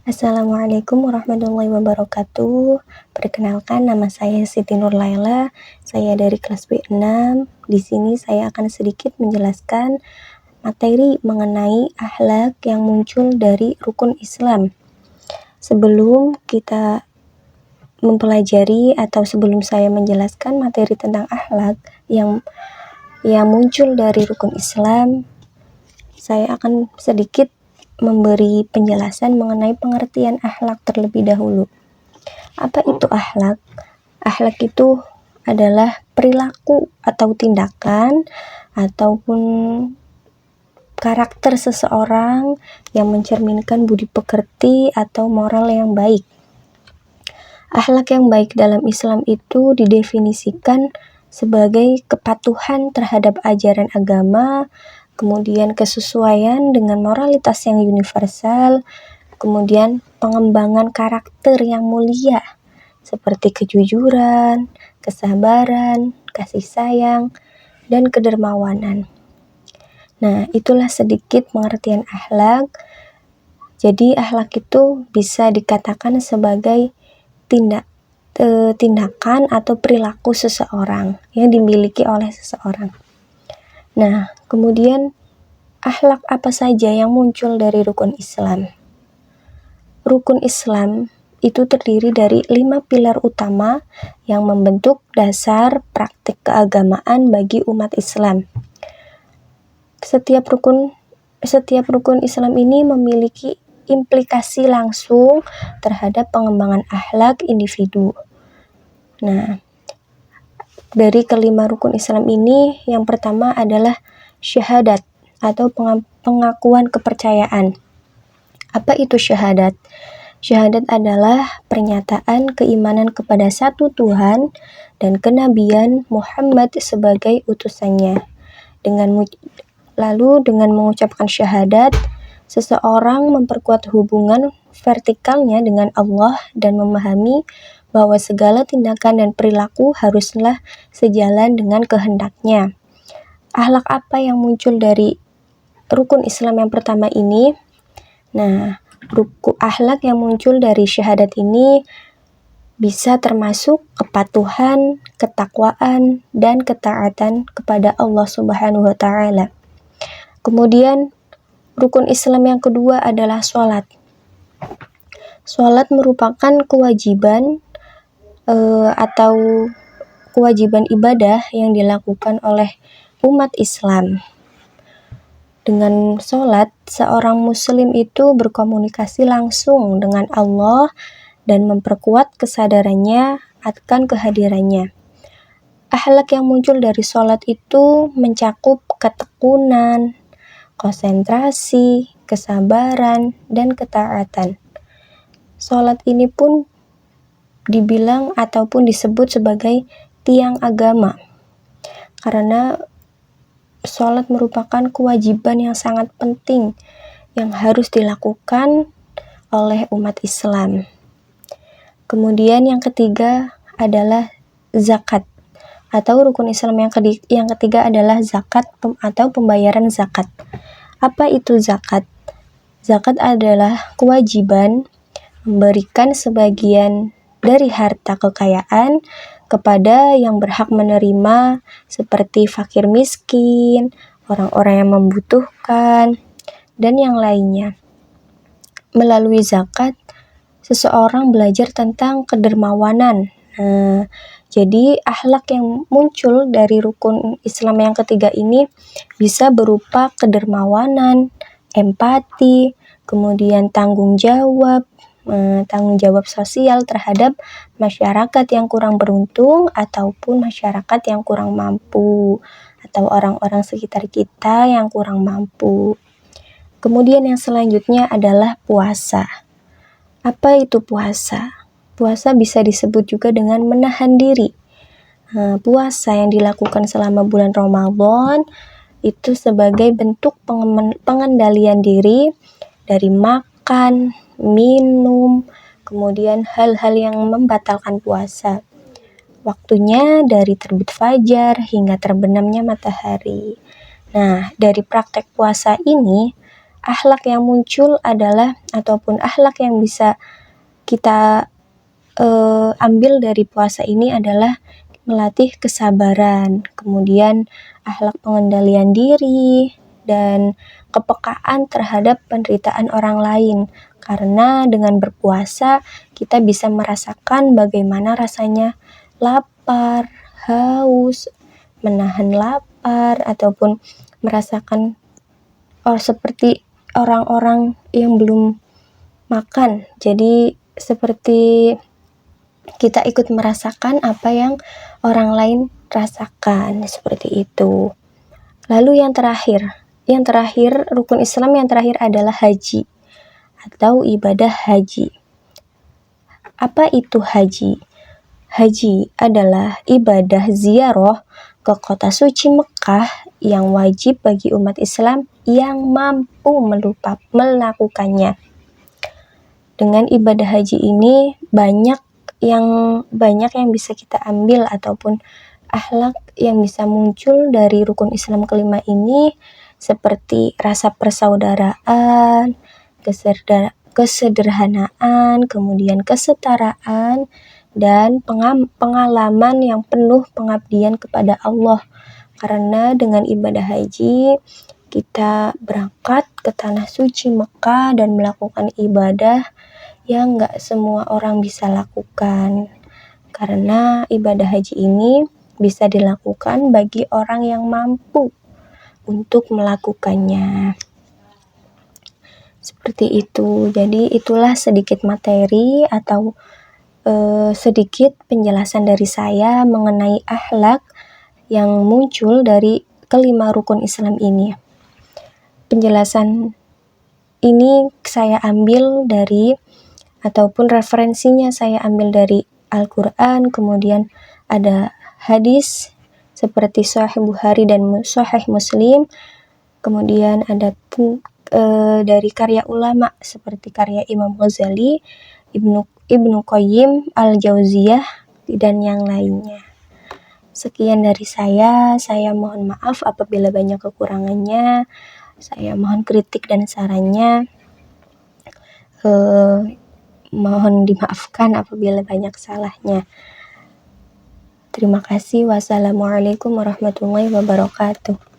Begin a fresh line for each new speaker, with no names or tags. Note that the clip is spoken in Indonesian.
Assalamualaikum warahmatullahi wabarakatuh. Perkenalkan, nama saya Siti Nurlaila. Saya dari kelas B6. Di sini saya akan sedikit menjelaskan materi mengenai akhlak yang muncul dari rukun Islam. Sebelum kita mempelajari atau sebelum saya menjelaskan materi tentang akhlak yang muncul dari rukun Islam, saya akan sedikit memberi penjelasan mengenai pengertian akhlak terlebih dahulu. Apa itu akhlak? Akhlak itu adalah perilaku atau tindakan ataupun karakter seseorang yang mencerminkan budi pekerti atau moral yang baik. Akhlak yang baik dalam Islam itu didefinisikan sebagai kepatuhan terhadap ajaran agama, kemudian kesesuaian dengan moralitas yang universal, kemudian pengembangan karakter yang mulia seperti kejujuran, kesabaran, kasih sayang, dan kedermawanan. Nah, itulah sedikit pengertian akhlak. Jadi akhlak itu bisa dikatakan sebagai tindakan atau perilaku seseorang yang dimiliki oleh seseorang. Nah, kemudian akhlak apa saja yang muncul dari rukun Islam? Rukun Islam itu terdiri dari 5 pilar utama yang membentuk dasar praktik keagamaan bagi umat Islam. Setiap rukun Islam ini memiliki implikasi langsung terhadap pengembangan akhlak individu. Nah, dari kelima rukun Islam ini, yang pertama adalah syahadat atau pengakuan kepercayaan. Apa itu syahadat? Syahadat adalah pernyataan keimanan kepada satu Tuhan dan kenabian Muhammad sebagai utusannya. Dengan mengucapkan syahadat, seseorang memperkuat hubungan vertikalnya dengan Allah dan memahami bahwa segala tindakan dan perilaku haruslah sejalan dengan kehendaknya. Akhlak apa yang muncul dari rukun Islam yang pertama ini? Nah, akhlak yang muncul dari syahadat ini bisa termasuk kepatuhan, ketakwaan, dan ketaatan kepada Allah Subhanahu wa Ta'ala. Kemudian rukun Islam yang kedua adalah sholat. Sholat merupakan kewajiban atau kewajiban ibadah yang dilakukan oleh umat Islam. Dengan sholat, seorang muslim itu berkomunikasi langsung dengan Allah dan memperkuat kesadarannya akan kehadirannya. Akhlak yang muncul dari sholat itu mencakup ketekunan, konsentrasi, kesabaran, dan ketaatan. Sholat ini pun dibilang ataupun disebut sebagai tiang agama, karena sholat merupakan kewajiban yang sangat penting yang harus dilakukan oleh umat Islam. Kemudian yang ketiga adalah zakat, atau rukun Islam yang ketiga adalah zakat atau pembayaran zakat. Apa itu zakat? Zakat adalah kewajiban memberikan sebagian dari harta kekayaan kepada yang berhak menerima, seperti fakir miskin, orang-orang yang membutuhkan, dan yang lainnya. Melalui zakat, seseorang belajar tentang kedermawanan. Jadi akhlak yang muncul dari rukun Islam yang ketiga ini bisa berupa kedermawanan, empati, kemudian tanggung jawab sosial terhadap masyarakat yang kurang beruntung ataupun masyarakat yang kurang mampu atau orang-orang sekitar kita yang kurang mampu. Kemudian yang selanjutnya adalah puasa. Apa itu puasa? Puasa bisa disebut juga dengan menahan diri. Puasa yang dilakukan selama bulan Ramadan itu sebagai bentuk pengendalian diri dari makan, minum, kemudian hal-hal yang membatalkan puasa. Waktunya dari terbit fajar hingga terbenamnya matahari. Nah, dari praktek puasa ini, akhlak yang muncul adalah ataupun akhlak yang bisa kita ambil dari puasa ini adalah melatih kesabaran, kemudian akhlak pengendalian diri, dan kepekaan terhadap penderitaan orang lain. Karena dengan berpuasa, kita bisa merasakan bagaimana rasanya lapar, haus, menahan lapar, ataupun merasakan seperti orang-orang yang belum makan. Jadi seperti kita ikut merasakan apa yang orang lain rasakan, seperti itu. Lalu yang terakhir rukun Islam yang terakhir adalah haji atau ibadah haji. Apa itu haji? Haji adalah ibadah ziarah ke kota suci Mekah yang wajib bagi umat Islam yang mampu melakukannya. Dengan ibadah haji ini banyak yang bisa kita ambil ataupun akhlak yang bisa muncul dari rukun Islam kelima ini, seperti rasa persaudaraan, kesederhanaan, kemudian kesetaraan, dan pengalaman yang penuh pengabdian kepada Allah. Karena dengan ibadah haji kita berangkat ke tanah suci Mekah dan melakukan ibadah yang gak semua orang bisa lakukan. Karena ibadah haji ini bisa dilakukan bagi orang yang mampu untuk melakukannya. Seperti itu. Jadi itulah sedikit materi atau sedikit penjelasan dari saya mengenai akhlak yang muncul dari kelima rukun Islam ini. Penjelasan ini saya ambil dari ataupun referensinya saya ambil dari Al-Quran, kemudian ada hadis seperti Sahih Bukhari dan Sahih Muslim, kemudian ada dari karya ulama seperti karya Imam Ghazali, Ibnu Qayyim Al-Jauziyah, dan yang lainnya. Sekian dari saya mohon maaf apabila banyak kekurangannya, saya mohon kritik dan sarannya. Mohon dimaafkan apabila banyak salahnya. Terima kasih. Wassalamualaikum warahmatullahi wabarakatuh.